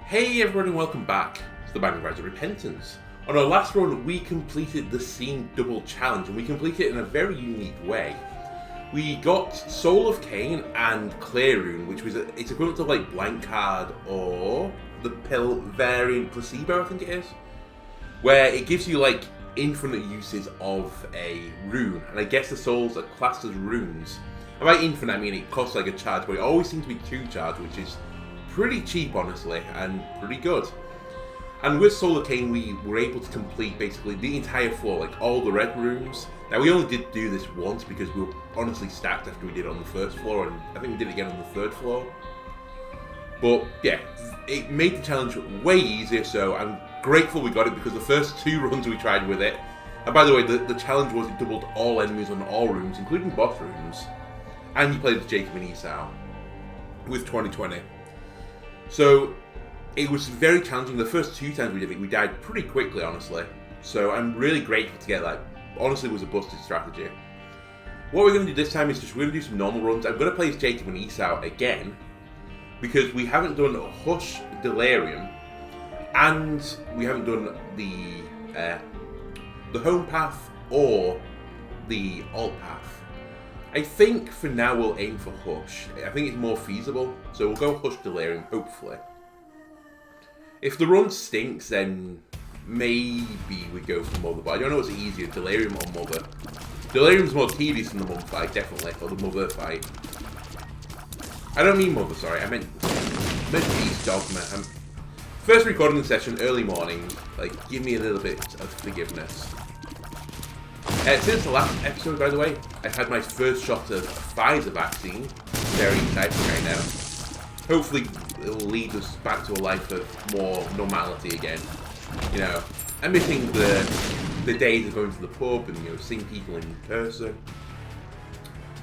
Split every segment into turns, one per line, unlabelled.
Hey everyone and welcome back to the Binding Rise of Repentance. On our last run we completed the Scene Double Challenge and we completed it in a very unique way. We got Soul of Cain and Clear Rune, which was it's equivalent to like Blank Card or the Pill variant Placebo, I think it is. Where it gives you like infinite uses of a rune, and I guess the souls are classed as runes. And by infinite I mean it costs like a charge, but it always seems to be 2 charge, which is pretty cheap honestly, and pretty good. And with Soul of Cain we were able to complete basically the entire floor, like all the red rooms. Now we only did do this once because we were honestly stacked after we did it on the first floor, and I think we did it again on the third floor. But yeah, it made the challenge way easier, so I'm grateful we got it because the first 2 runs we tried with it, and by the way the challenge was it doubled all enemies on all rooms, including boss rooms, and you played with Jacob and Esau with 2020. So it was very challenging. The first 2 times we did it, we died pretty quickly, honestly. So I'm really grateful to get that. Honestly, it was a busted strategy. What we're going to do this time is we're going to do some normal runs. I'm going to play as Jacob and Esau again, because we haven't done Hush Delirium, and we haven't done the home path or the alt path. I think for now we'll aim for Hush. I think it's more feasible, so we'll go Hush Delirium, hopefully. If the run stinks, then maybe we go for Mother, but I don't know what's easier, Delirium or Mother. Delirium's more tedious than the Mum fight, definitely, or the Mother fight. I don't mean Mother, sorry, I meant Beast Dogma. First recording session, early morning, like, give me a little bit of forgiveness. Since the last episode, by the way, I've had my first shot of Pfizer vaccine. Very exciting right now. Hopefully it'll lead us back to a life of more normality again. You know, I'm missing the days of going to the pub and, you know, seeing people in person.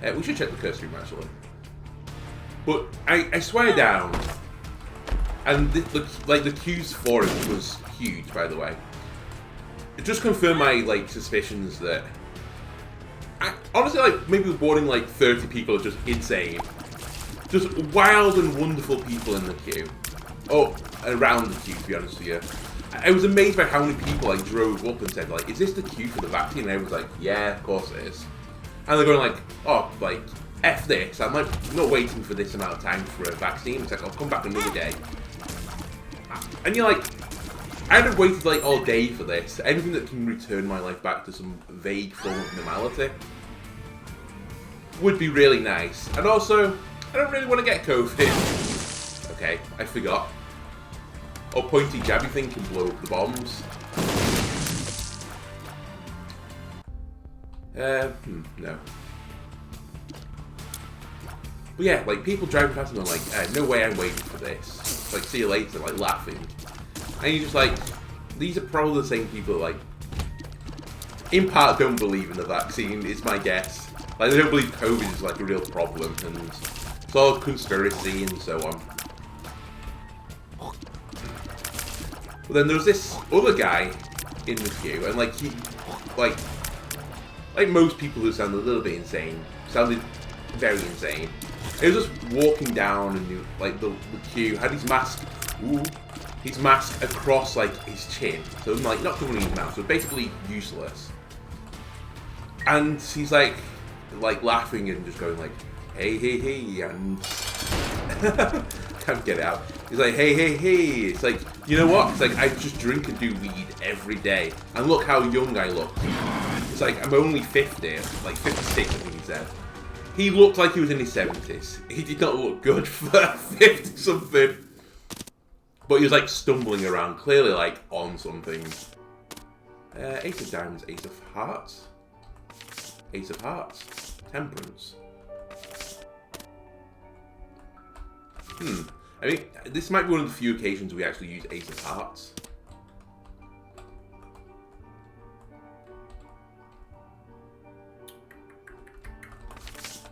We should check the curse room actually. But I swear down, and the queues for it was huge, by the way. It just confirmed my like suspicions that honestly, like, maybe boarding like 30 people are just insane. Just wild and wonderful people in the queue. Oh, around the queue, to be honest with you. I was amazed by how many people I drove up and said, like, is this the queue for the vaccine? And everyone's like, yeah, of course it is. And they're going like, oh, like, F this. I'm like, not waiting for this amount of time for a vaccine. It's like, I'll come back another day. And you're like, I'd have waited like all day for this. Anything that can return my life back to some vague form of normality would be really nice. And also, I don't really want to get COVID. Okay, I forgot. Or pointy jabby thing can blow up the bombs. No. But yeah, like, people driving past and they're like, no way I'm waiting for this. Like, see you later, like, laughing. And you're just like, these are probably the same people, like, in part don't believe in the vaccine, is my guess. Like, they don't believe COVID is, like, a real problem, and it's all conspiracy and so on. But then there was this other guy in the queue, and, like, he, like most people who sound a little bit insane, sounded very insane. He was just walking down, and, like, the queue, had his mask, his mask across, like, his chin. So, like, not covering his mouth. So, basically useless. And he's, like, laughing and just going, like, hey, hey, hey, and... Can't get it out. He's like, hey, hey, hey. It's like, you know what? It's like, I just drink and do weed every day. And look how young I look. It's like, I'm only 50. Like, 56, I think he said. He looked like he was in his 70s. He did not look good for 50-something. But he was, like, stumbling around, clearly, like, on something. Ace of Diamonds, Ace of Hearts. Ace of Hearts. Temperance. I mean, this might be one of the few occasions we actually use Ace of Hearts.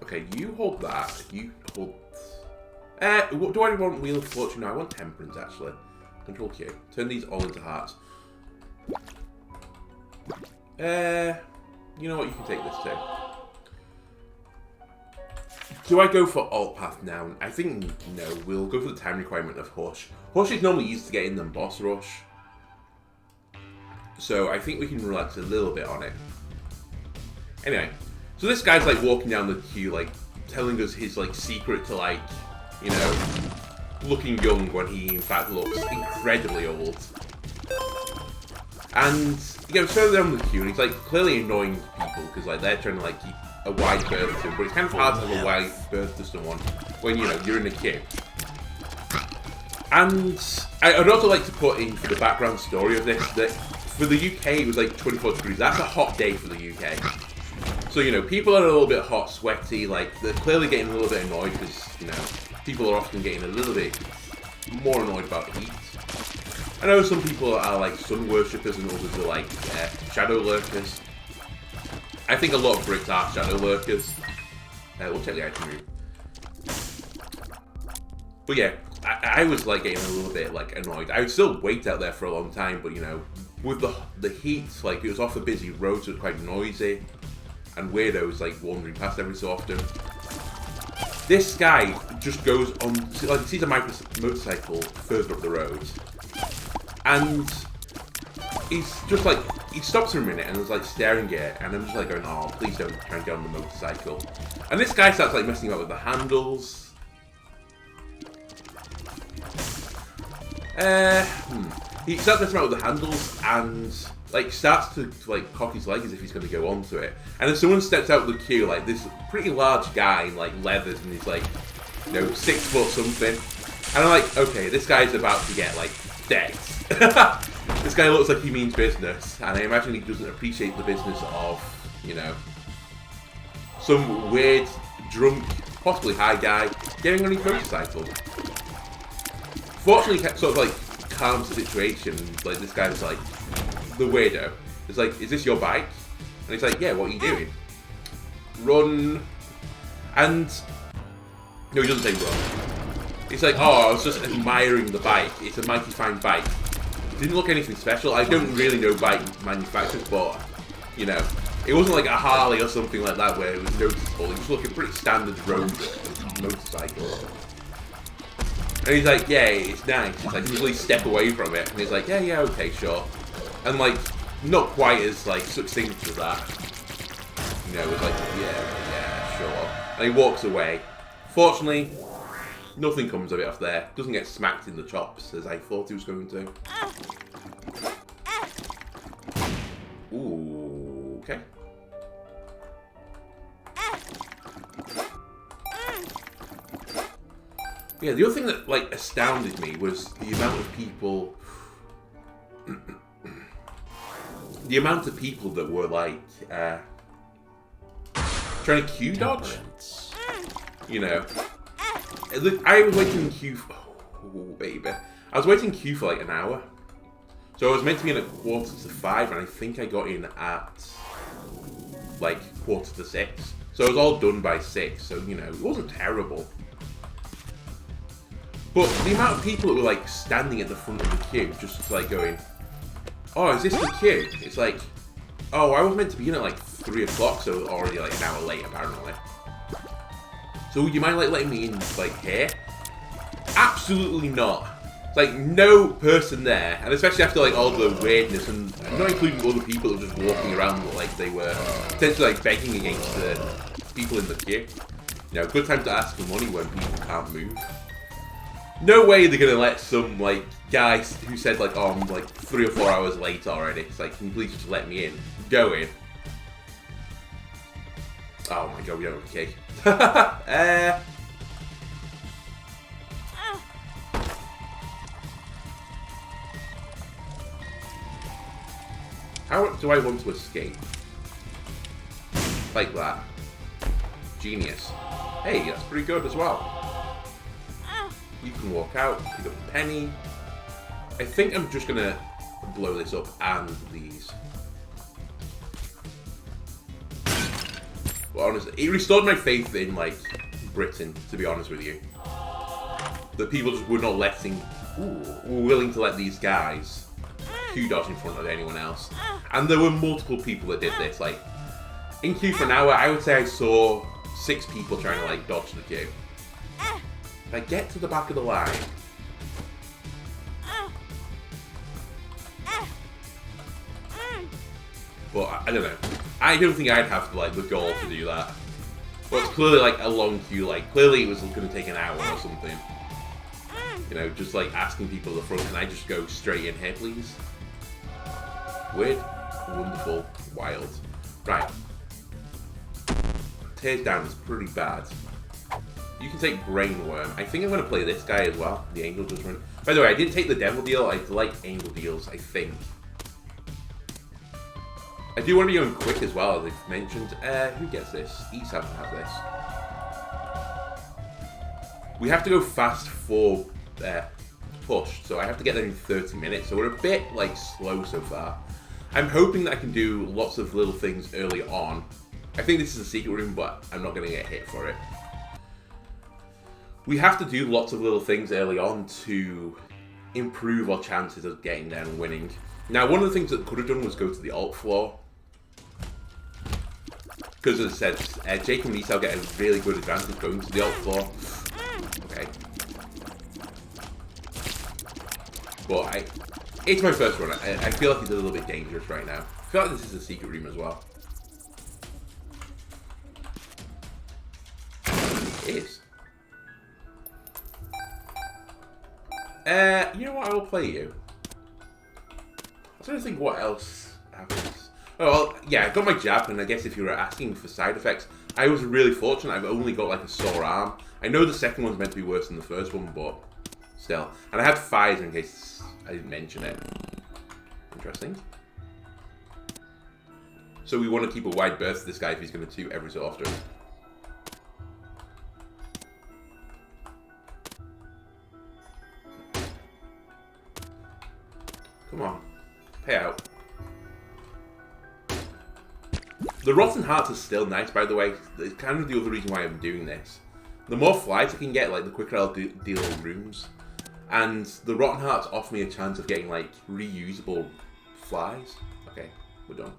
Okay, you hold that. You hold... What do I want? Wheel of Fortune? No, I want Temperance, actually. Control Q. Turn these all into hearts. You know what? You can take this too. Do I go for alt path now? I think no. We'll go for the time requirement of Hush. Hush is normally easier to get in than Boss Rush. So I think we can relax a little bit on it. Anyway, so this guy's like walking down the queue, like telling us his like secret to like, you know, looking young when he in fact looks incredibly old. And he goes further down the queue and he's like clearly annoying people because like they're trying to like keep a wide berth to him, but it's kind of hard to have a wide berth to someone when, you know, you're in a queue. And I'd also like to put in for the background story of this that for the UK it was like 24 degrees. That's a hot day for the UK. So, you know, people are a little bit hot, sweaty, like they're clearly getting a little bit annoyed because, you know, people are often getting a little bit more annoyed about heat. I know some people are like sun worshippers and others are like shadow lurkers. I think a lot of Brits are shadow lurkers. We'll check the item room. But yeah, I was like getting a little bit like annoyed. I would still wait out there for a long time, but you know, with the heat, like it was off a busy road, so it was quite noisy, and weirdos like wandering past every so often. This guy just goes on, like sees a motorcycle further up the road, and he's just like, he stops for a minute and is like staring at it, and I'm just like going, oh, please don't try and get on the motorcycle. And this guy starts like messing about with the handles. He starts messing around with the handles and like starts to like cock his leg as if he's going to go onto it. And then someone steps out of the queue, like this pretty large guy in like leathers, and he's like, you know, 6 foot something. And I'm like, okay, this guy's about to get like dead. This guy looks like he means business, and I imagine he doesn't appreciate the business of, you know, some weird, drunk, possibly high guy getting on his motorcycle. Fortunately, it sort of like calms the situation. Like this guy's like the weirdo. It's like, is this your bike? And he's like, yeah. What are you doing? Run. And no, he doesn't say run. He's like, oh, I was just admiring the bike. It's a mighty fine bike. It didn't look anything special. I don't really know bike manufacturers, but you know, it wasn't like a Harley or something like that where it was noticeable. It was looking pretty standard road motorcycle. And he's like, yeah, it's nice. It's like, usually step away from it. And he's like, yeah, okay, sure. And like, not quite as like succinct as that. You know, it's like, yeah, sure. And he walks away. Fortunately, nothing comes of it off there. Doesn't get smacked in the chops as I thought he was going to. Ooh, okay. Yeah, the other thing that like astounded me was the amount of people, that were like trying to queue dodge. You know, I was waiting in queue. Oh baby, I was waiting in queue for like an hour. So I was meant to be in at 4:45, and I think I got in at like 5:45. So it was all done by 6. So you know, it wasn't terrible. But the amount of people that were like standing at the front of the queue, just like going, "Oh, is this the queue?" It's like, "Oh, I was meant to be in at like 3 o'clock, so already like an hour late apparently." So would you mind like letting me in like here? Absolutely not. It's like no person there, and especially after like all the weirdness, and not including other people that were just walking around like they were potentially like begging against the people in the queue. You know, good time to ask for money when people can't move. No way they're gonna let some like guy who said like, oh, I'm like 3 or 4 hours late already. It's like, can you please just let me in? Go in. Oh my god, we don't have a key. How do I want to escape? Like that. Genius. Hey, that's pretty good as well. You can walk out, pick up a penny. I think I'm just gonna blow this up and these. Well, honestly, it restored my faith in, like, Britain, to be honest with you. The people just were not letting, were willing to let these guys queue dodge in front of anyone else. And there were multiple people that did this, like, in queue for an hour, I would say I saw 6 people trying to like dodge the queue. If I get to the back of the line. But I don't know. I don't think I'd have like the goal to do that. But it's clearly like a long queue. Like clearly it was going to take an hour or something. You know, just like asking people at the front, can I just go straight in here, please? Weird, wonderful, wild. Right. Tears down is pretty bad. You can take Brainworm. I think I'm going to play this guy as well. The Angel Judgment. By the way, I didn't take the Devil deal. I like Angel deals, I think. I do want to be going quick as well, as they've mentioned. Who gets this? Esau can have this. We have to go fast for push, so I have to get there in 30 minutes. So we're a bit like slow so far. I'm hoping that I can do lots of little things early on. I think this is a secret room, but I'm not going to get hit for it. We have to do lots of little things early on to improve our chances of getting there and winning. Now, one of the things that could have done was go to the alt floor. Because as I said, Jacob and Esau get a really good advantage going to the alt floor. Okay. But it's my first run. I feel like it's a little bit dangerous right now. I feel like this is a secret room as well. It is. You know what? I will play you. I don't think what else happens. Oh, well, yeah, I got my jab, and I guess if you were asking for side effects, I was really fortunate. I've only got like a sore arm. I know the second one's meant to be worse than the first one, but still. And I had fires in case I didn't mention it. Interesting. So we want to keep a wide berth to this guy if he's going to toot every so often. Come on. Pay out. The Rotten Hearts are still nice, by the way. It's kind of the other reason why I'm doing this. The more flights I can get, like, the quicker I'll deal rooms. And the Rotten Hearts offer me a chance of getting, like, reusable flies. Okay, we're done.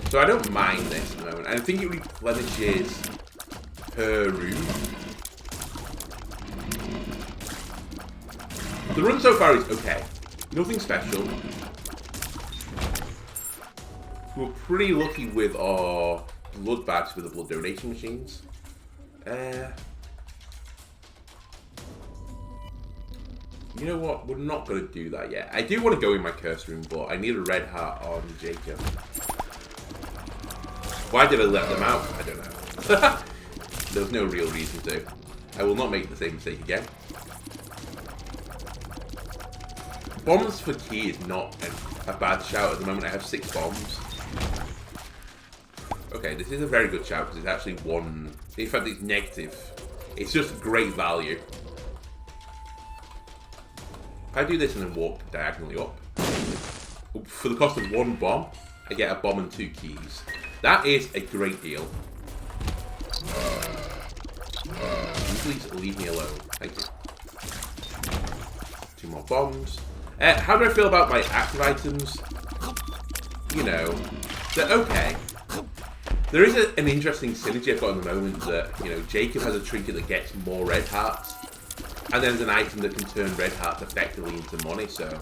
So I don't mind this at the moment. I think it replenishes per room. The run so far is okay. Nothing special. We're pretty lucky with our blood bags with the blood donation machines. You know what? We're not going to do that yet. I do want to go in my curse room, but I need a red heart on Jacob. Why did I let them out? I don't know. There's no real reason to. I will not make the same mistake again. Bombs for key is not a bad shout at the moment. I have 6 bombs. Okay, this is a very good shout because it's actually one. In fact, it's negative. It's just great value. If I do this and then walk diagonally up, for the cost of 1 bomb, I get a bomb and 2 keys. That is a great deal. Please leave me alone. Thank you. 2 more bombs. How do I feel about my active items? You know, they're okay. There is an interesting synergy I've got at the moment that, you know, Jacob has a trinket that gets more red hearts. And then there's an item that can turn red hearts effectively into money, so,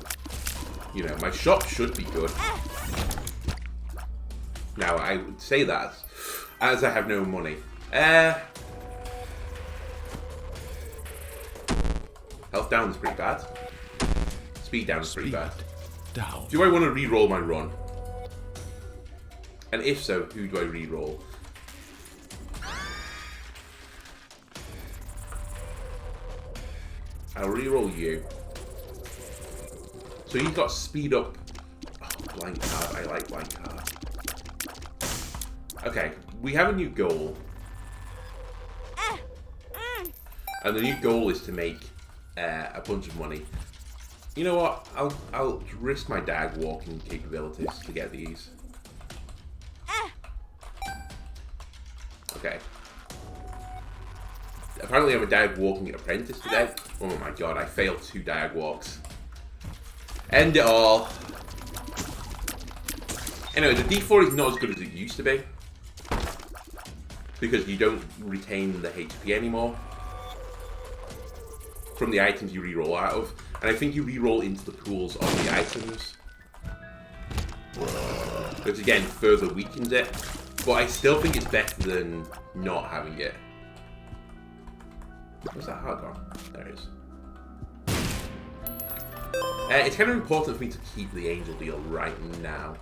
you know, my shop should be good. Now, I would say that as I have no money. Health down is pretty bad. Speed down is pretty bad.
Down.
Do I want to re-roll my run? And if so, who do I re-roll? I'll re-roll you. So you've got speed up. Oh, blank card. I like blank card. Okay, we have a new goal. And the new goal is to make a bunch of money. You know what? I'll risk my dag walking capabilities to get these. Okay. Apparently I'm a dag walking apprentice today. Oh my god, I failed 2 dag walks. End it all. Anyway, the D4 is not as good as it used to be. because you don't retain the HP anymore from the items you reroll out of. And I think you reroll into the pools of the items, which again further weakens it. But I still think it's better than not having it. Where's that heart gone? There it is. It's kind of important for me to keep the angel deal right now.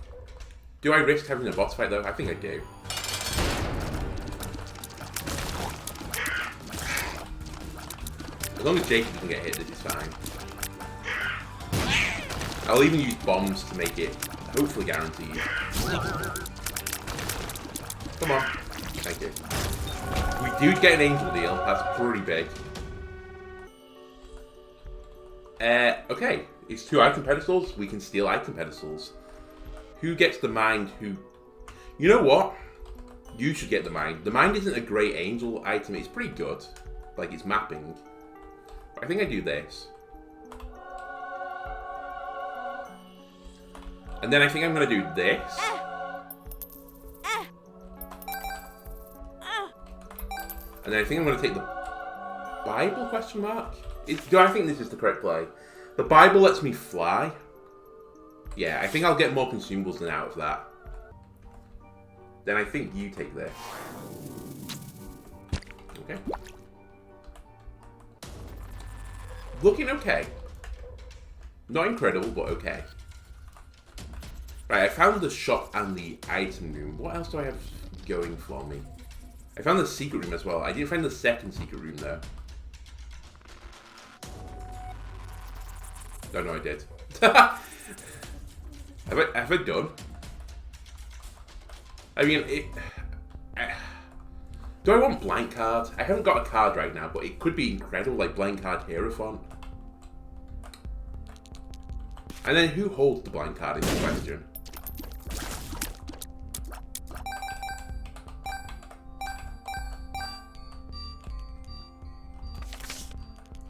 Do I risk having a boss fight though? I think I do. As long as Jacob can get hit, this is fine. I'll even use bombs to make it hopefully guaranteed. Come on. Thank you. We do get an angel deal. That's pretty big. Okay. It's 2 item pedestals. We can steal item pedestals. Who gets the mind? Who? You know what? You should get the mind. The mind isn't a great angel item. It's pretty good. Like, it's mapping. But I think I do this. And then I think I'm going to do this. And then I think I'm going to take the Bible, question mark? Do I think this is the correct play? The Bible lets me fly. Yeah, I think I'll get more consumables than out of that. Then I think you take this. Okay. Looking okay. Not incredible, but okay. Right, I found the shop and the item room. What else do I have going for me? I found the secret room as well. I didn't find the second secret room though. Oh no, I did. Have I done? I mean, do I want blank cards? I haven't got a card right now, but it could be incredible, like blank card Hierophant. And then who holds the blank card is the question.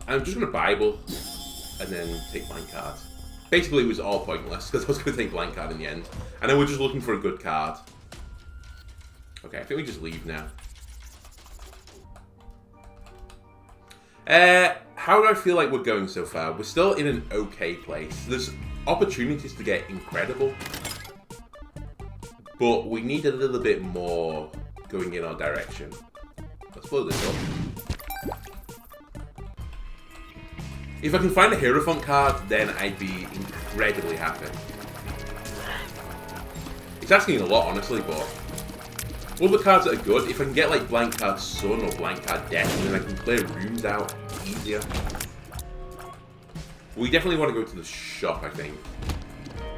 I'm just going to Bible and then take blank cards. Basically, it was all pointless because I was going to take blank card in the end. And then we're just looking for a good card. Okay, I think we just leave now. How do I feel like we're going so far? We're still in an okay place. There's opportunities to get incredible. But we need a little bit more going in our direction. Let's blow this up. If I can find a Hierophant card, then I'd be incredibly happy. It's asking a lot, honestly, but all the cards that are good, if I can get like blank card Sun or blank card Death, then I can clear rooms out easier. We definitely want to go to the shop, I think.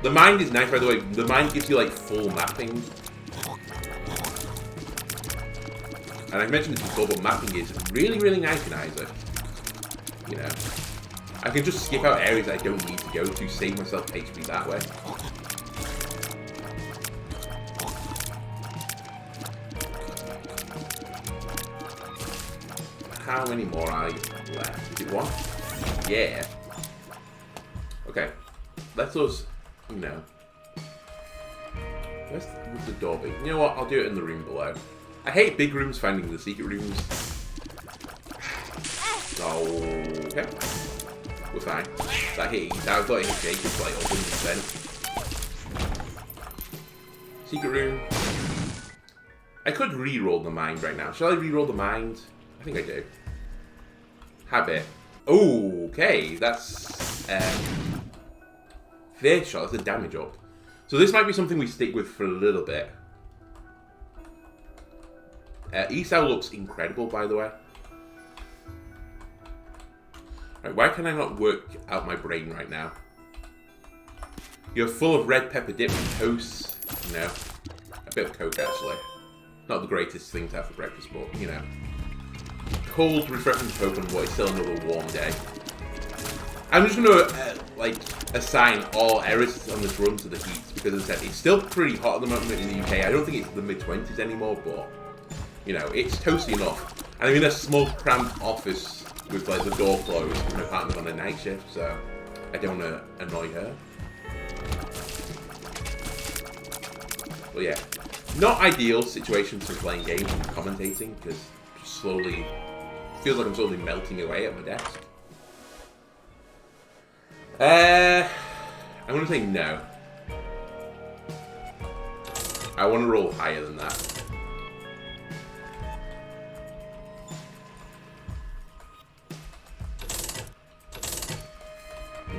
The mind is nice, by the way. The mind gives you like full mapping. And I've mentioned this before, but mapping is really, really nice in Isaac. You know. I can just skip out areas I don't need to go to, save myself HP that way. How many more are left? Is it 1? Yeah. Okay. Let us, you know. Where's the door be? You know what? I'll do it in the room below. I hate big rooms finding the secret rooms. Okay. We're fine. That hit, I thought it hit Jacob like 100%. Secret room. I could re-roll the mind right now. Shall I re-roll the mind? I think I do. Habit. Oh, okay. That's fair shot. That's a damage up. So this might be something we stick with for a little bit. Esau looks incredible, by the way. Right, why can I not work out my brain right now? You're full of red pepper dip and toast. You know, a bit of Coke actually. Not the greatest thing to have for breakfast, but you know. Cold, refreshing Coke on what is still another warm day. I'm just gonna like assign all errors on this run to the heat because, as I said, it's still pretty hot at the moment in the UK. I don't think it's the mid-20s anymore, but you know, it's toasty enough. And I'm in a small, cramped office with like the door closed with my partner's on a night shift, so I don't want to annoy her. But yeah, Not ideal situation for playing games and commentating, because slowly feels like I'm slowly melting away at my desk. I'm gonna say no. I want to roll higher than that.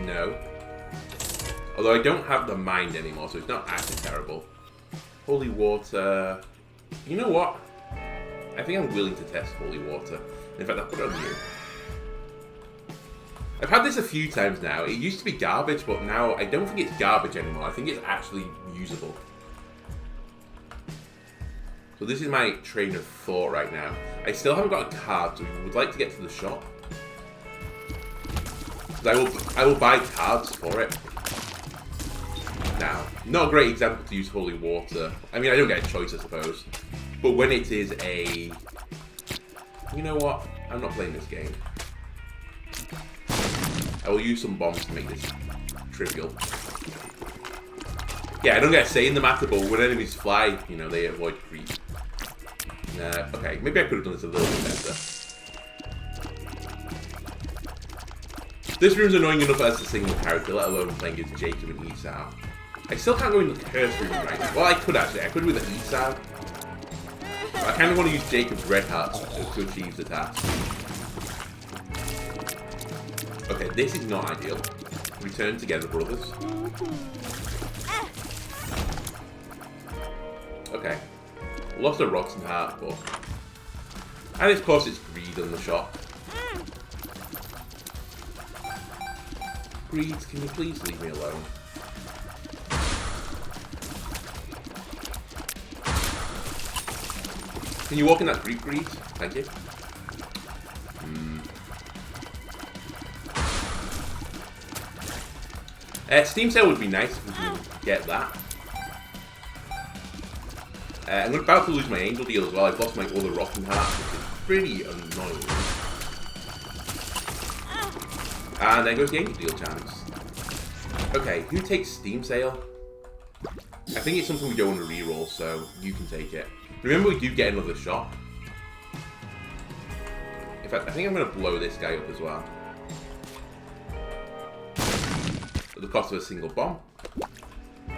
No. Although I don't have the mind anymore, so it's not actually terrible. Holy water. You know what? I think I'm willing to test holy water. In fact, I'll put it on you. I've had this a few times now. It used to be garbage, but now I don't think it's garbage anymore. I think it's actually usable. So this is my train of thought right now. I still haven't got a card, so we would like to get to the shop. I will buy cards for it. Now, not a great example to use holy water. I mean, I don't get a choice, I suppose. But when it is a... You know what? I'm not playing this game. I will use some bombs to make this trivial. Yeah, I don't get a say in the matter, but when enemies fly, you know, they avoid creep. Okay, maybe I could have done this a little bit better. This room's annoying enough as a single character, let alone playing as Jacob and Esau. I still can't go in the curse room right now. Well, I could actually. I could with the Esau. But I kind of want to use Jacob's red hearts to achieve the task. Okay, this is not ideal. Return together, brothers. Okay. Lost a rotten heart, but... And of course it's greed on the shop. Greed, can you please leave me alone? Can you walk in that Greek greed? Thank you. Steam sale would be nice if we can get that. I'm about to lose my angel deal as well. I've lost my other rotten heart, which is pretty annoying. And there goes the angel deal chance. Okay, who takes Steam sale? I think it's something we don't want to reroll, so you can take it. Remember, we do get another shop. In fact, I think I'm going to blow this guy up as well. At the cost of a single bomb.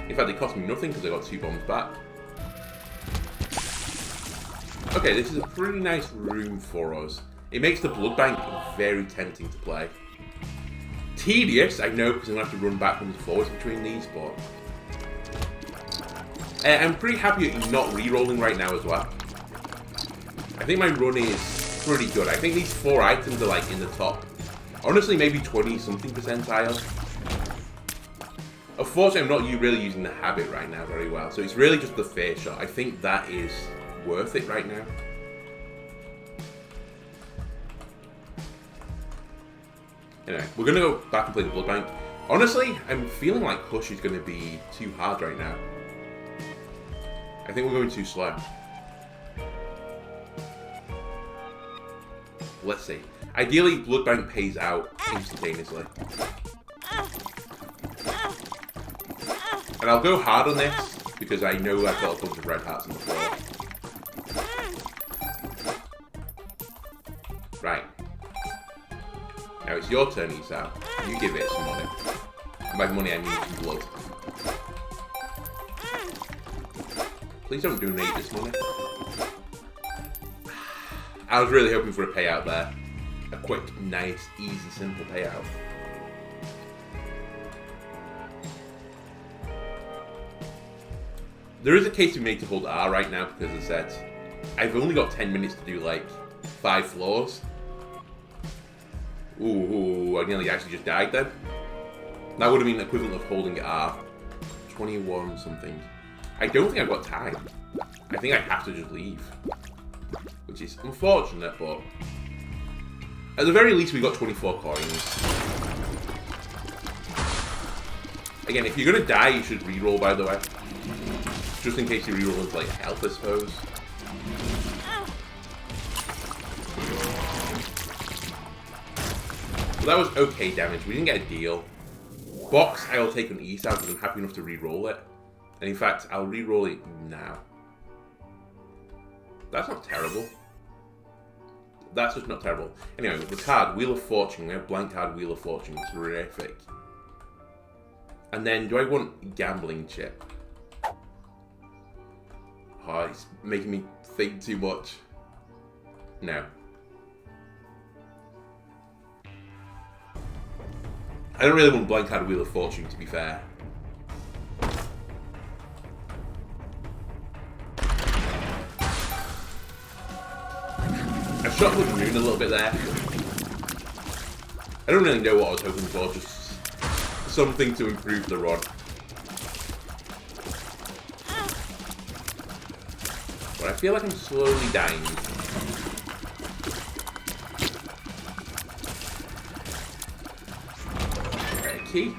In fact, it cost me nothing because I got 2 bombs back. Okay, this is a pretty nice room for us. It makes the blood bank very tempting to play. Tedious, I know, because I'm going to have to run backwards and forwards between these, but... I'm pretty happy at not re-rolling right now as well. I think my run is pretty good. I think these 4 items are like in the top. Honestly, maybe 20-something percentile. Unfortunately, I'm not really using the habit right now very well, so it's really just the fair shot. I think that is worth it right now. Anyway, we're going to go back and play the blood bank. Honestly, I'm feeling like Hush is going to be too hard right now. I think we're going too slow. Let's see. Ideally, blood bank pays out instantaneously. And I'll go hard on this, because I know I've got a bunch of red hearts on the floor. Right. Now it's your turn, Esau. You give it some money. And by money, I mean some blood. Please don't donate this money. I was really hoping for a payout there. A quick, nice, easy, simple payout. There is a case to be made to hold R right now because as I said, I've only got 10 minutes to do like 5 floors. Ooh, I nearly actually just died then. That would have been the equivalent of holding R. 21 something. I don't think I've got time. I think I have to just leave. Which is unfortunate, but... At the very least, we got 24 coins. Again, if you're going to die, you should reroll, by the way. Just in case you reroll into, like, health, I suppose. Well, that was okay damage. We didn't get a deal. Box, I will take on Esau because I'm happy enough to reroll it. And in fact, I'll reroll it now. That's not terrible. That's just not terrible. Anyway, the card, Wheel of Fortune. We have blank card, Wheel of Fortune. Terrific. And then, do I want Gambling Chip? Oh, it's making me think too much. No. I don't really want blank card, Wheel of Fortune, to be fair. I shot with the moon a little bit there. I don't really know what I was hoping for, just something to improve the rod. But I feel like I'm slowly dying. Okay, key.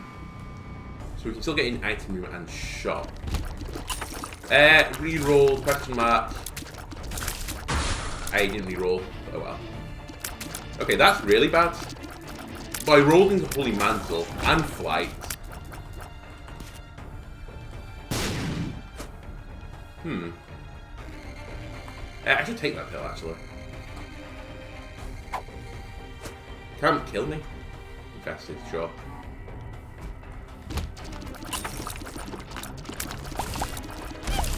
So we can still get in item room and shop. Reroll, question mark. I didn't reroll. Oh well. Okay, that's really bad. But I rolled into Holy Mantle and Flight. I should take that pill, actually. Can't kill me. Infested, sure.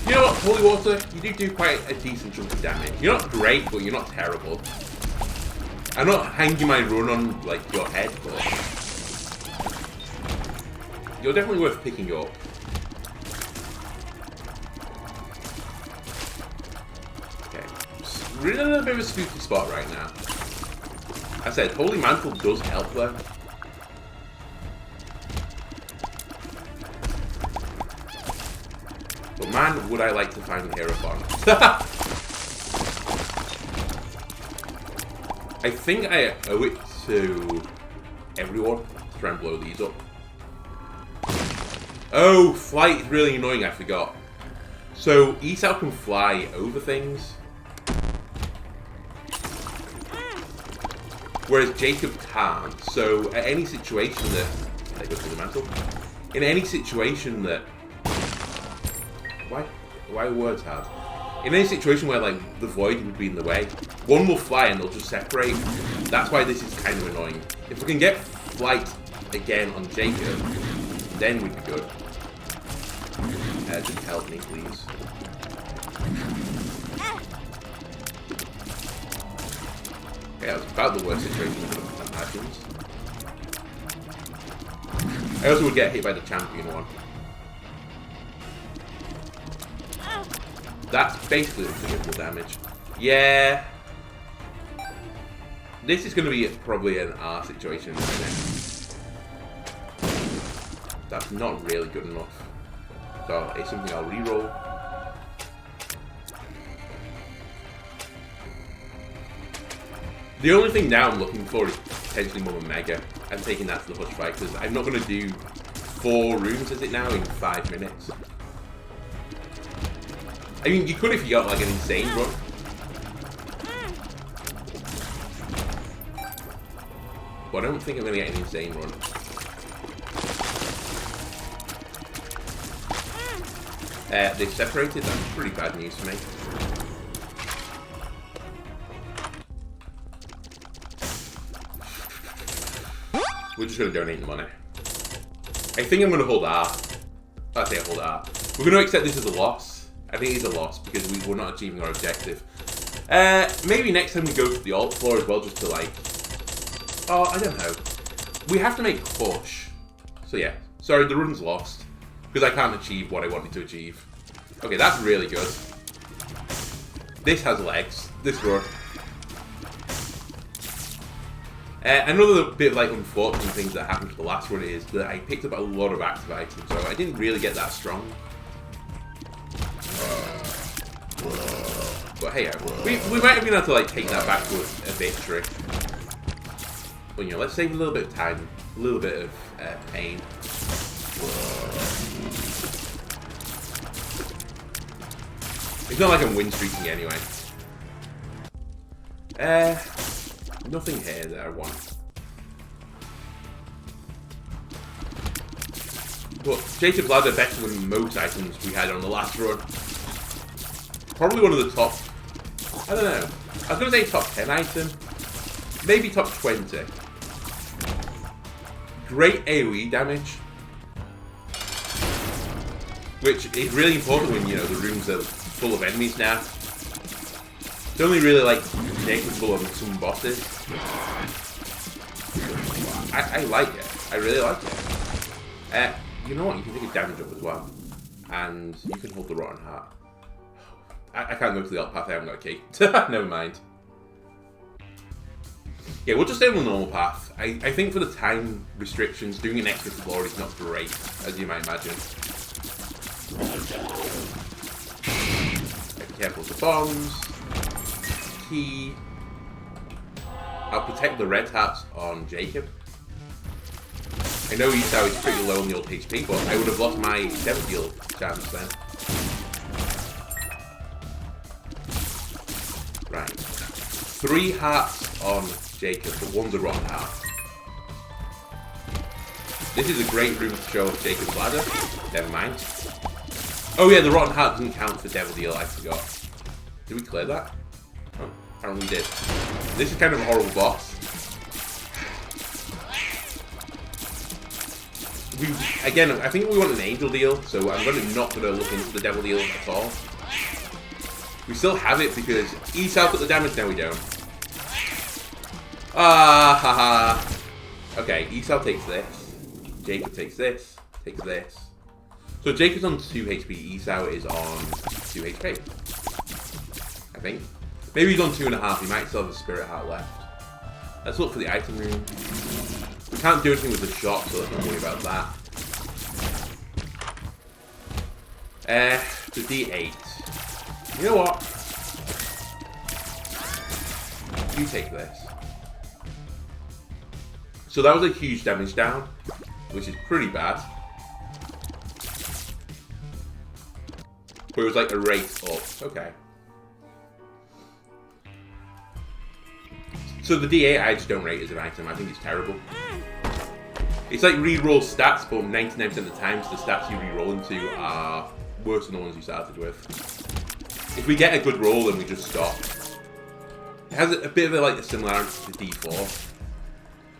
You know what, Holy Water, you do quite a decent chunk of damage. You're not great, but you're not terrible. I'm not hanging my run on, like, your head, but you're definitely worth picking up. Okay. Really a little bit of a spooky spot right now. I said, Holy Mantle does help, though. But man, would I like to find the Hierophant. I think I owe it to everyone to try and blow these up. Oh, flight is really annoying, I forgot. So, Esau can fly over things. Whereas Jacob can't. So, at any situation that... I go through the mantle. In any situation that... Why are words hard? In any situation where, like, the void would be in the way, one will fly and they'll just separate. That's why this is kind of annoying. If we can get flight again on Jacob, then we'd be good. Just help me, please. Okay, that was about the worst situation I could have imagined. I also would get hit by the champion one. That's basically the physical damage. Yeah. This is going to be probably an R situation, isn't it? That's not really good enough. So it's something I'll reroll. The only thing now I'm looking for is potentially Mama Mega. I'm taking that to the Hush fight because I'm not going to do 4 rooms, is it now, in 5 minutes. I mean, you could if you got like an insane run. But I don't think I'm going to get an insane run. They've separated, that's pretty bad news for me. We're just going to donate the money. I think I'm going to hold R. I say I hold R. We're going to accept this as a loss. I think it's a loss because we're not achieving our objective. Maybe next time we go to the alt floor as well, just to like... Oh, I don't know. We have to make push. So yeah. Sorry, the run's lost. Because I can't achieve what I wanted to achieve. Okay, that's really good. This has legs. This run. Another bit of like unfortunate things that happened to the last run is that I picked up a lot of active items, so I didn't really get that strong. But hey, we might have been able to like take that back to a victory. But you know, let's save a little bit of time, a little bit of pain. It's not like I'm win streaking anyway. Nothing here that I want. But Jacob's ladder better than most items we had on the last run. Probably one of the top I don't know. I was going to say top 10 item. Maybe top 20. Great AoE damage. Which is really important when, you know, the rooms are full of enemies now. It's only really, like, negligible on some bosses. I like it. I really like it. You know what? You can take a damage up as well. And you can hold the Rotten Heart. I can't go to the alt path, I haven't got a key. Never mind. Yeah, we'll just stay on the normal path. I think for the time restrictions, doing an extra floor is not great, as you might imagine. Be careful of the bombs. Key. I'll protect the red hearts on Jacob. I know Esau is pretty low on the old HP, but I would have lost my Devil Deal chance then. Right. 3 hearts on Jacob, but 1's a rotten heart. This is a great room to show off Jacob's ladder. Never mind. Oh yeah, the rotten heart doesn't count for Devil Deal, I forgot. Did we clear that? Oh, apparently we did. This is kind of a horrible boss. Again, I think we want an angel deal, so I'm not going to look into the devil deal at all. We still have it because Esau took the damage, now we don't. Ah, haha. Okay, Esau takes this. Jacob takes this. Takes this. So Jacob's on 2 HP, Esau is on 2 HP. I think. Maybe he's on 2.5, he might still have a spirit heart left. Let's look for the item room. We can't do anything with the shop, so let's not worry about that. The D8. You know what? You take this. So that was a huge damage down, which is pretty bad. But it was like a rate up. Okay. So the D8 I just don't rate as an item. I think it's terrible. It's like re-roll stats, but 99% of the times the stats you re-roll into are worse than the ones you started with. If we get a good roll, then we just stop. It has a bit of like a similarity to D4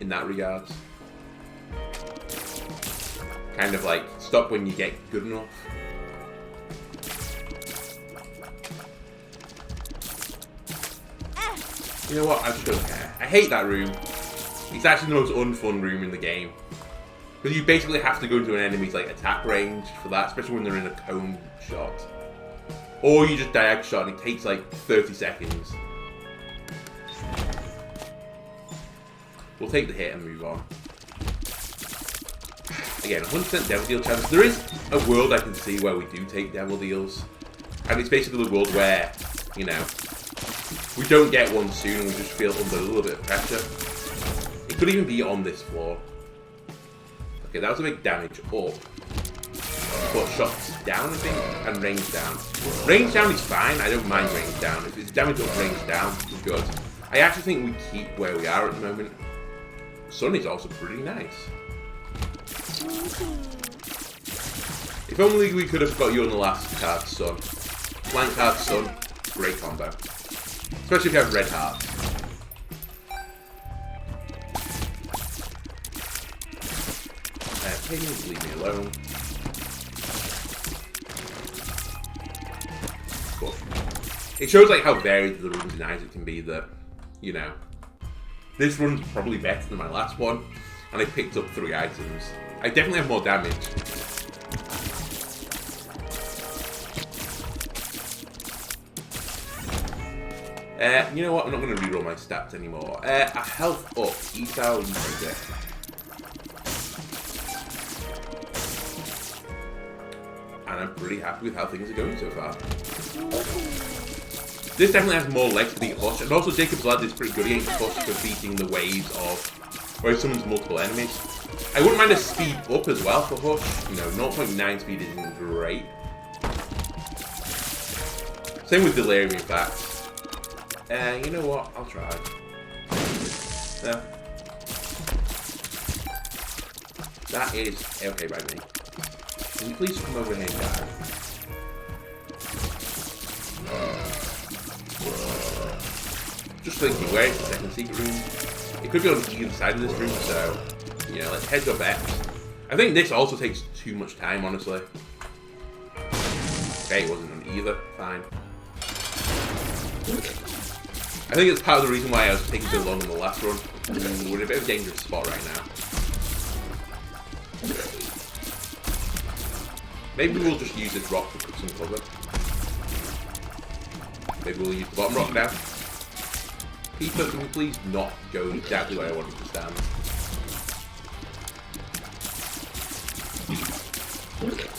in that regard. Kind of like stop when you get good enough. You know what? I just don't care. I hate that room. It's actually the most unfun room in the game. Because you basically have to go into an enemy's like attack range for that, especially when they're in a cone shot. Or you just diag shot and it takes like 30 seconds. We'll take the hit and move on. Again, 100% devil deal chance. There is a world I can see where we do take devil deals. And it's basically the world where, you know, we don't get one soon and we just feel under a little bit of pressure. It could even be on this floor. Okay, that was a big damage up. But shots down, I think, and range down. Range down is fine, I don't mind range down. If it's damage up, range down, it's good. I actually think we keep where we are at the moment. Sun is also pretty nice. If only we could have got you on the last card, Sun. Flank card, Sun, great combo. Especially if you have red hearts. Please leave me alone. Cool. It shows like how varied the runs in Isaac can be that, you know, this run's probably better than my last one, and I picked up 3 items. I definitely have more damage. You know what? I'm not going to reroll my stats anymore. A health up. Esau, you take it. And I'm pretty happy with how things are going so far. This definitely has more legs for the Hush, and also Jacob's Ladder is pretty good against Hush for beating the waves of where it summons multiple enemies. I wouldn't mind a speed up as well for Hush. You know, 0.9 speed isn't great. Same with Delirium, in fact. You know what? I'll try. Yeah. That is okay by me. Can you please come over here and die? just thinking, where is the second secret room? It could be on either side of this room, so, you know, let's hedge our bets. I think this also takes too much time, honestly. Okay, it wasn't on either. Fine. I think it's part of the reason why I was taking so long in the last run. We're in a bit of a dangerous spot right now. Maybe we'll just use this rock for some cover. Maybe we'll use the bottom rock now. Peter, can we please not go exactly where I want it to stand?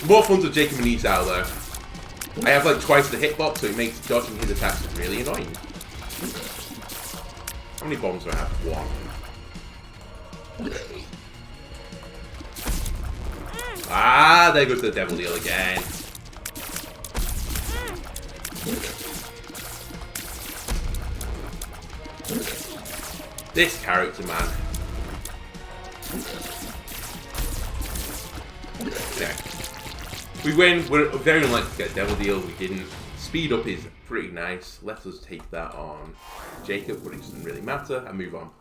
More fun to Jacob and Esau though. I have like twice the hitbox, so it makes dodging his attacks really annoying. How many bombs do I have? One. Ah, there goes the devil deal again. This character, man. Okay. We win. We're very unlikely to get devil deal. We didn't. Speed up is pretty nice. Let us take that on Jacob, but it doesn't really matter, and move on.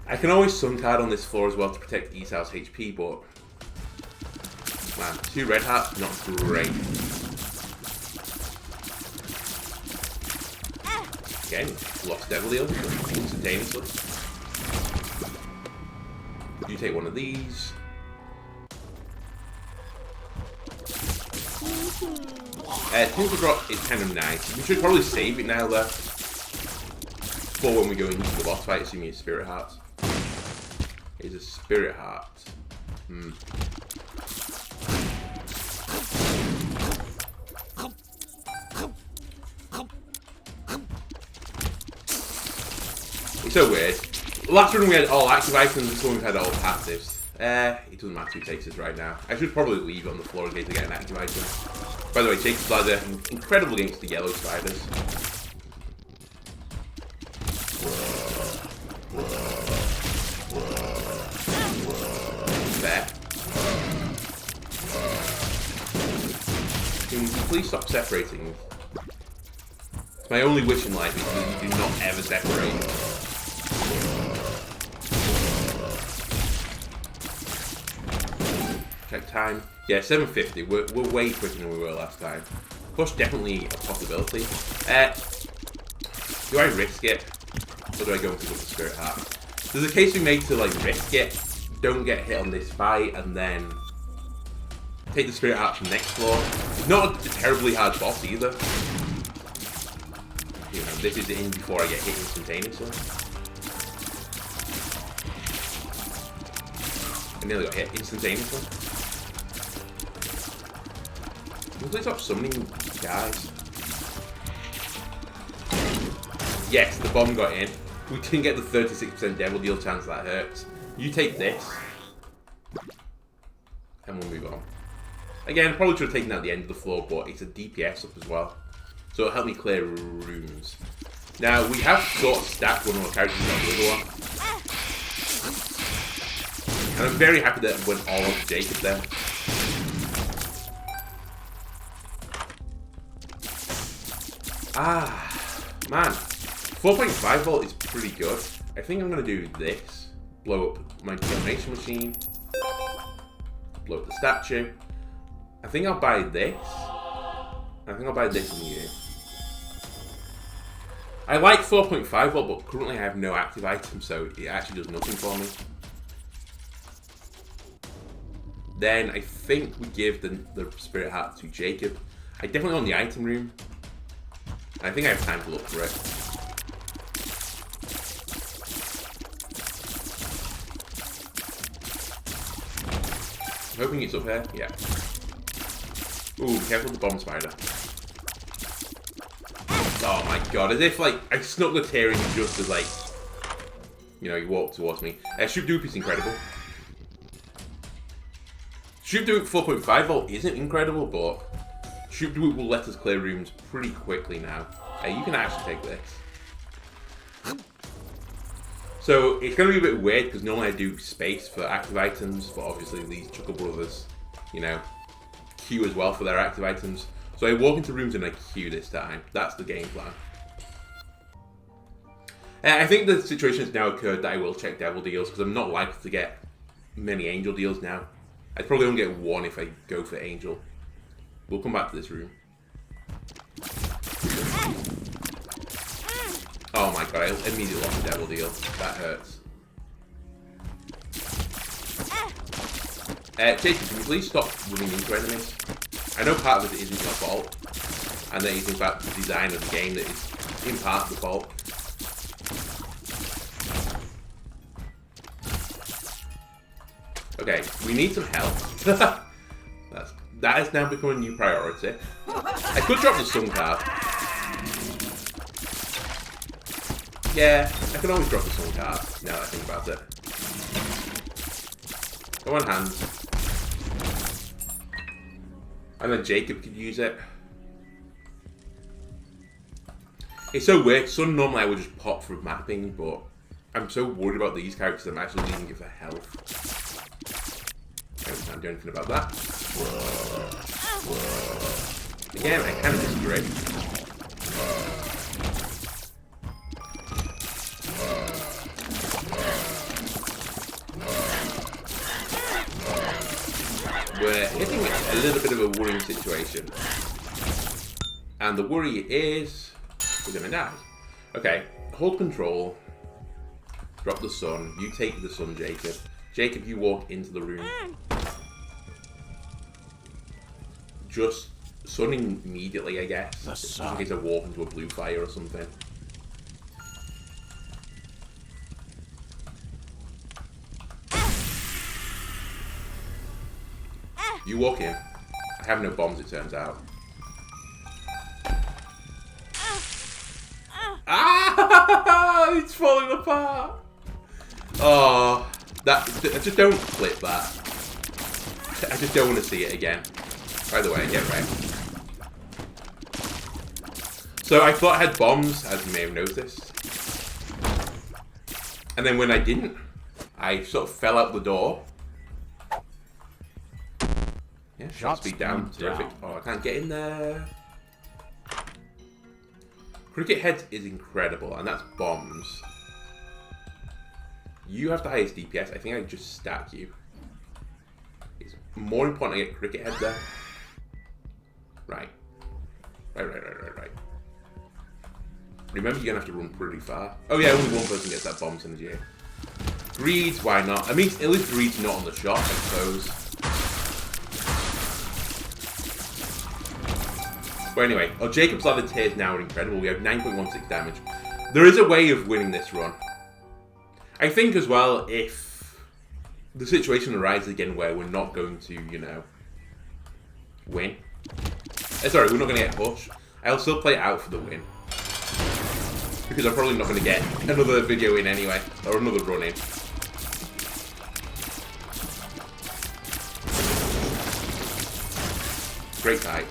I can always sun card on this floor as well to protect Esau's HP, but man, 2 red hearts, not great. Again, lost devil deal instantaneously. You take one of these. Tinkle drop is kind of nice. We should probably save it now though, for when we go into the boss fight, assuming it's spirit hearts. It's a spirit heart. It's so weird. Last run we had all active items, this one we've had all passives. It doesn't matter who takes this right now. I should probably leave it on the floor in case I get an active item. By the way, Jacob's ladder, incredible against the yellow spiders. There. Can you please stop separating? It's my only wish in life is that you do not ever separate. Check time. Yeah, 750. We're way quicker than we were last time. Push definitely a possibility. Do I risk it? Or do I go and pick up the spirit heart? There's a case we made to like risk it. Don't get hit on this fight and then take the spirit heart from next floor. It's not a terribly hard boss either. You know, this is in before I get hit instantaneously. I nearly got hit instantaneously. Can we please stop summoning guys? Yes, the bomb got in. We didn't get the 36% devil deal chance, that hurts. You take this. And we'll move on. Again, I probably should have taken that at the end of the floor, but it's a DPS up as well. So it'll help me clear rooms. Now, we have sort of stacked one of our characters on the other one. And I'm very happy that it went all on Jacob there. Ah, man. 4.5 volt is pretty good. I think I'm going to do this. Blow up my donation machine. Blow up the statue. I think I'll buy this. I think I'll buy this from you. I like 4.5 volt, but currently I have no active item, so it actually does nothing for me. Then I think we give the spirit heart to Jacob. I definitely want the item room. I think I have time to look for it. I'm hoping it's up here. Yeah. Ooh, careful with the bomb spider. Oh my god, as if like I snuck the tear in just as like, you know, he walked towards me. Shoop Doop is incredible. Shoop Doop 4.5 volt isn't incredible, but Shoop Doop will let us clear rooms pretty quickly now. You can actually take this. So it's going to be a bit weird because normally I do space for active items, but obviously these Chuckle brothers, you know, queue as well for their active items. So I walk into rooms and I queue this time. That's the game plan. I think the situation has now occurred that I will check devil deals because I'm not likely to get many angel deals now. I'd probably only get one if I go for angel. We'll come back to this room. Oh my god, I immediately lost the devil deal. That hurts. Jacob, can you please stop running into enemies? I know part of it isn't your fault, and that is in fact the design of the game that is in part the fault. Okay, we need some help. That has now become a new priority. I could drop the sun card. Yeah, I can always drop the sun card, now that I think about it. Go on, hands. And then Jacob could use it. It's so weird. Sun normally I would just pop for mapping, but I'm so worried about these characters I'm actually leaving it for health. I can't do anything about that. Again, I kind of disagree. We're hitting a little bit of a worrying situation. And the worry is we're gonna die. Okay, hold control. Drop the sun. You take the sun, Jacob. Jacob, you walk into the room. Just sunning immediately, I guess. Just in case I walk into a blue fire or something. You walk in. I have no bombs, it turns out. Ah! It's falling apart! Oh, just don't flip that. I just don't want to see it again. By the way, get wrecked. So I thought I had bombs, as you may have noticed. And then when I didn't, I sort of fell out the door. Yeah, shot speed down. Terrific. Oh, I can't get in there. Cricket heads is incredible, and that's bombs. You have the highest DPS. I think I just stack you. It's more important to get cricket head there. Right. Right. Remember, you're gonna have to run pretty far. Oh yeah, only one person gets that bomb synergy here. Greed, why not? I mean, at least Greed's not on the shot, I suppose. But anyway, Jacob's ladder tiers now are incredible. We have 9.16 damage. There is a way of winning this run. I think as well, if the situation arises again where we're not going to, you know, win. Sorry, we're not going to get pushed. I'll still play it out for the win. Because I'm probably not going to get another video in anyway. Or another run in. Great fight.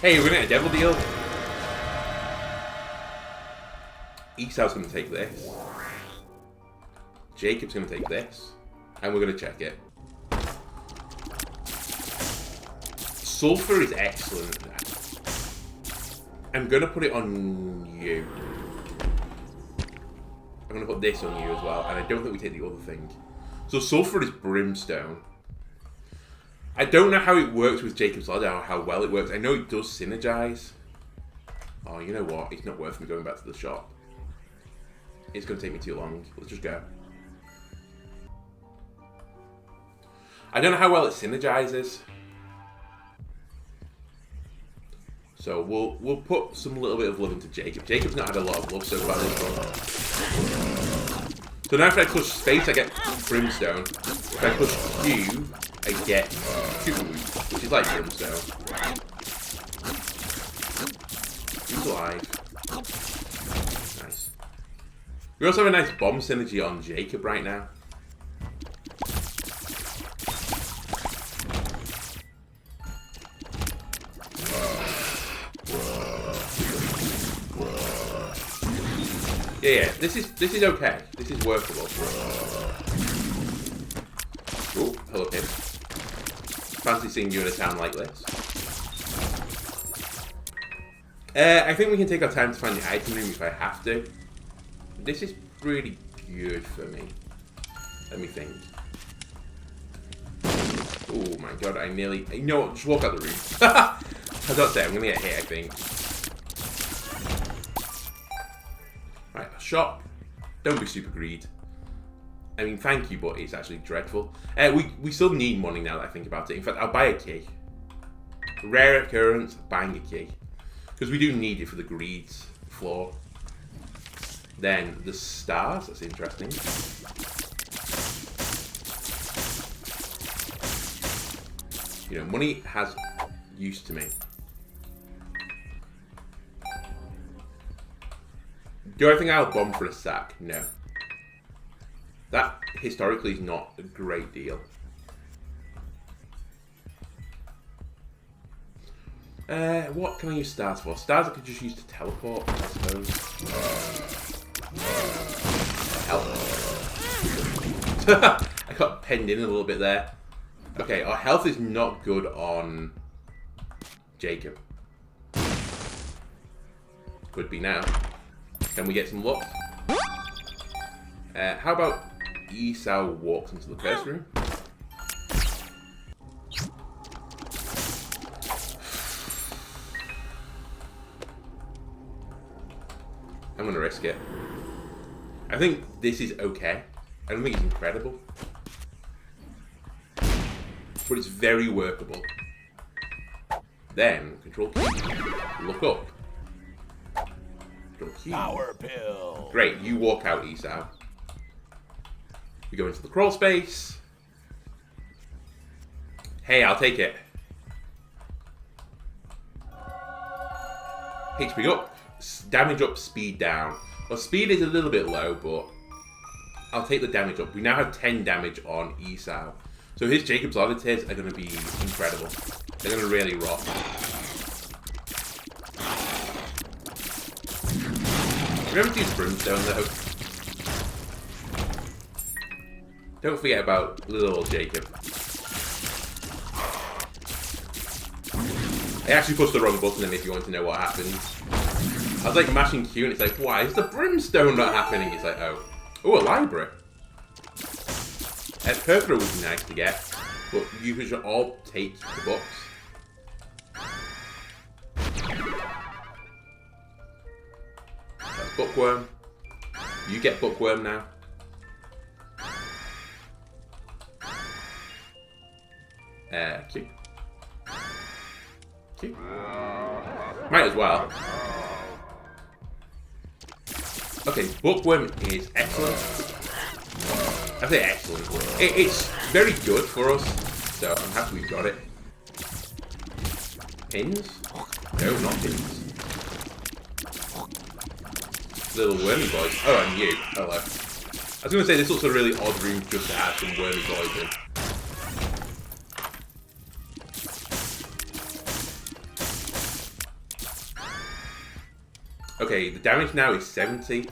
Hey, we're going to get a devil deal. Esau's going to take this. Jacob's going to take this. And we're going to check it. Sulfur is excellent. I'm going to put it on you. I'm going to put this on you as well. And I don't think we take the other thing. So Sulfur is Brimstone. I don't know how it works with Jacob's ladder or how well it works. I know it does synergize. Oh, you know what? It's not worth me going back to the shop. It's going to take me too long. Let's just go. I don't know how well it synergizes. So we'll put some little bit of love into Jacob. Jacob's not had a lot of love so far this one. So now if I push space, I get Brimstone. If I push Q, I get Q, which is like Brimstone. Who's alive? Nice. We also have a nice bomb synergy on Jacob right now. Yeah, this is okay. This is workable. Oh, hello, Pim. Fancy seeing you in a town like this. I think we can take our time to find the item room if I have to. This is pretty good for me. Let me think. Oh my god, I nearly... You know what, just walk out the room. I was about to say, I'm going to get hit, I think. Right, a shop. Don't be super greedy. I mean, thank you, but it's actually dreadful. We still need money now that I think about it. In fact, I'll buy a key. Rare occurrence, buying a key. Because we do need it for the greed floor. Then, the stars, that's interesting. You know, money has use to me. Do I think I'll bomb for a sack? No. That, historically, is not a great deal. What can I use stars for? Stars I could just use to teleport, I suppose. Help. I got penned in a little bit there. Okay, our health is not good on Jacob. Could be now. Can we get some luck? How about Esau walks into the first room? I'm gonna risk it. I think this is okay. I don't think it's incredible. But it's very workable. Then, control key. Look up. Control key.
Power pill.
Great, you walk out, Esau. We go into the crawl space. Hey, I'll take it. HP up, damage up, speed down. Well, speed is a little bit low, but I'll take the damage up. We now have 10 damage on Esau. So his Jacob's auditors are going to be incredible. They're going to really rock. Remember to use brimstone though. Don't forget about little old Jacob. I actually pushed the wrong button in if you want to know what happened. I was like mashing Q and it's like, why is the brimstone not happening? It's like, oh. Oh, a library. Purple would be nice to get, but you should all take the books. That's bookworm. You get bookworm now. Q. Q. Might as well. Okay, bookworm is excellent. I say excellent. It's very good for us, so I'm happy we've got it. Pins? No, not pins. Little wormy boys. Oh, and you. Hello. I was going to say, this looks a really odd room just to add some wormy boys in. Okay, the damage now is 70.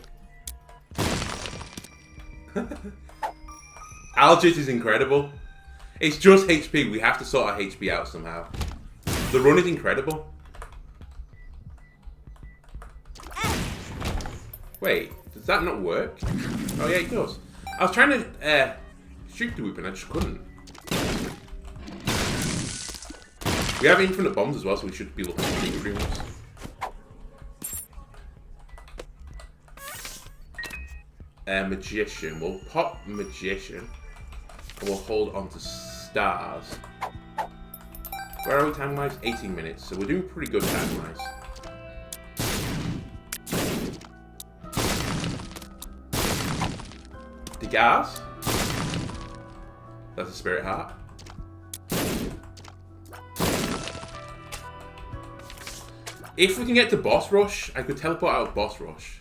Algid is incredible. It's just HP. We have to sort our HP out somehow. The run is incredible. Wait, does that not work? Oh yeah, it does. I was trying to shoot the weapon, I just couldn't. We have infinite bombs as well, so we should be looking at big rooms. Magician. We'll pop Magician. And we'll hold on to stars. Where are we time-wise? 18 minutes. So we're doing pretty good time-wise. The gas. That's a spirit heart. If we can get to boss rush, I could teleport out of boss rush.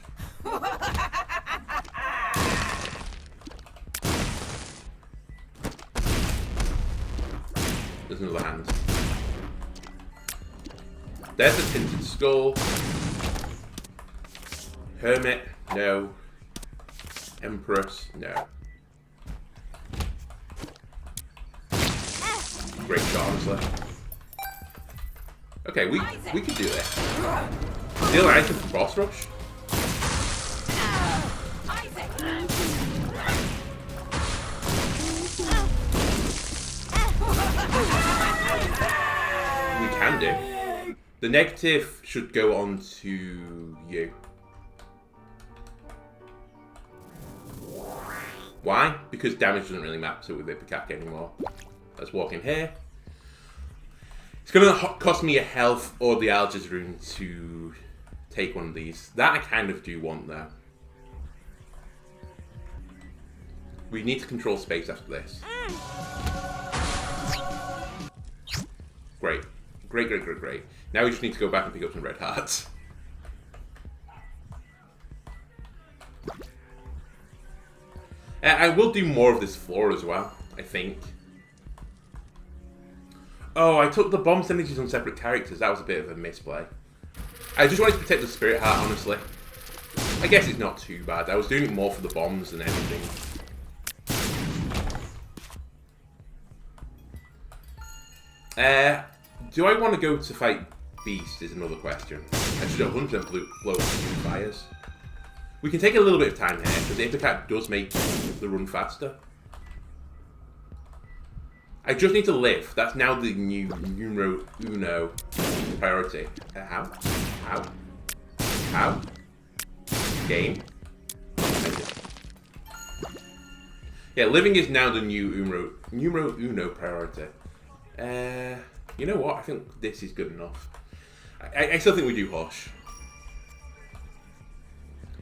There's another hand. There's the tinted skull. Hermit, no. Empress, no. Great shot, honestly. Okay, we can do this. Steal an item for boss rush? We can do. The negative should go on to you. Why? Because damage doesn't really matter with Ipecac anymore. Let's walk in here. It's going to cost me a health or the Algiz rune to take one of these. That I kind of do want though. We need to control space after this. Great. Great. Now we just need to go back and pick up some red hearts. I will do more of this floor as well, I think. Oh, I took the bomb synergies on separate characters. That was a bit of a misplay. I just wanted to protect the spirit heart, honestly. I guess it's not too bad. I was doing it more for the bombs than anything. Do I want to go to fight Beast is another question. I should 100% blow up some fires. We can take a little bit of time here, because the Ipecac does make the run faster. I just need to live. That's now the new numero uno priority. How? Game? Yeah, living is now the new numero uno priority. You know what? I think this is good enough. I still think we do Hush.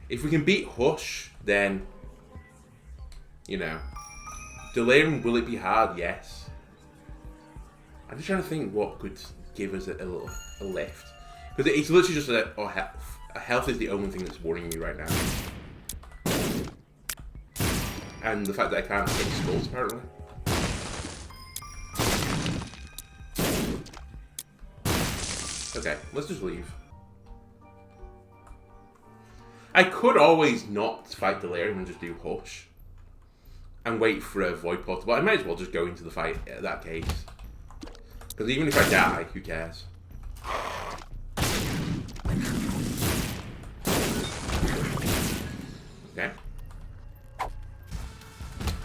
If we can beat Hush, then, you know, Delirium, will it be hard? Yes. I'm just trying to think what could give us a lift. Because it's literally just health. Health is the only thing that's worrying me right now. And the fact that I can't hit skulls, apparently. Okay, let's just leave. I could always not fight Delirium and just do Hush. And wait for a Void Portal, but I might as well just go into the fight in that case. Because even if I die, who cares? Okay.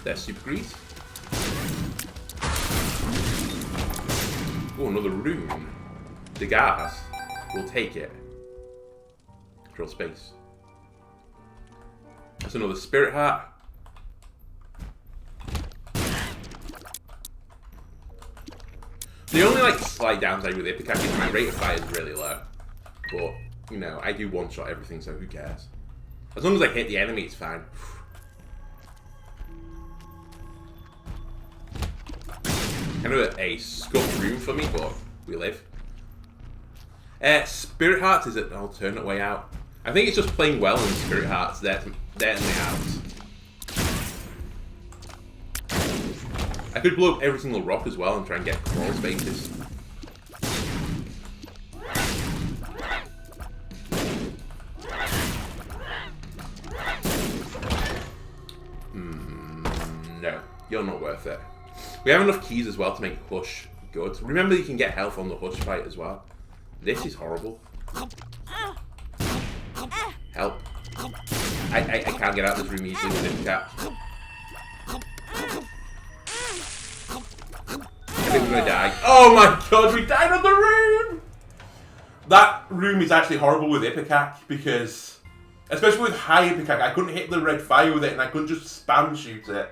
There's Super Grease. Oh, another rune. The gas. We'll take it. Control space. That's another Spirit Heart. The only slight downside with Ipecac is my rate of fire is really low. But, you know, I do one-shot everything, so who cares? As long as I hit the enemy, it's fine. Kind of a scuffed room for me, but we live. Spirit Hearts is an alternate way out. I think it's just playing well in Spirit Hearts, there and out. I could blow up every single rock as well and try and get crawl spaces. No, you're not worth it. We have enough keys as well to make Hush good. Remember, you can get health on the Hush fight as well. This is horrible. Help. I can't get out of this room easily with Ipecac. I think we're gonna die. Oh my god, we died on the room! That room is actually horrible with Ipecac because, especially with high Ipecac, I couldn't hit the red fire with it and I couldn't just spam shoot it.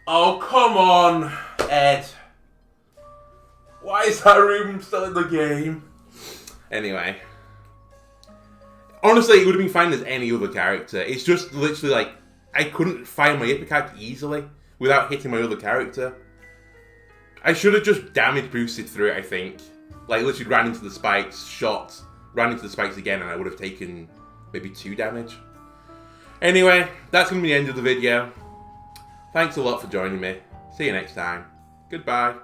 Oh, come on, Ed. Why is that room still in the game? Anyway. Honestly, it would have been fine as any other character. It's just literally I couldn't find my Ipecac easily without hitting my other character. I should have just damage boosted through it, I think. Literally ran into the spikes, shot, ran into the spikes again, and I would have taken maybe 2 damage. Anyway, that's going to be the end of the video. Thanks a lot for joining me. See you next time. Goodbye.